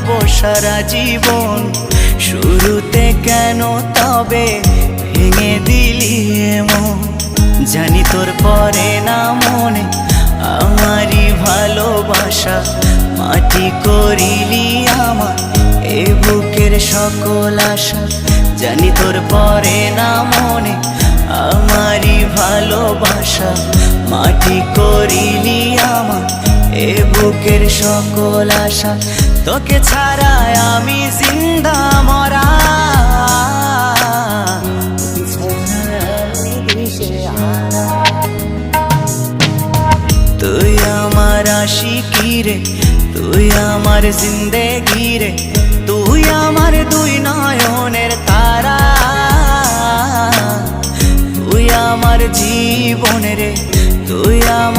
কাটাবো সারা জীবন। শুরুতে কেন তবে ভেঙে দিলি এমন? জানি তোর পরে না মনে আমারই ভালোবাসা, মাটি করিলি আমার এ বুকের সকল আশা। জানি তোর পরে না মনে আমারই ভালোবাসা, মাটি করিলি আমার এ বুকের সকল আশা। তোকে ছাড়া আমি জিন্দা মরা, তুই আমার আশিকি রে, তুই আমার জিন্দেগি রে, তুই আমার দুই নয়নের তারা, তুই আমার জীবন রে, তুই আমার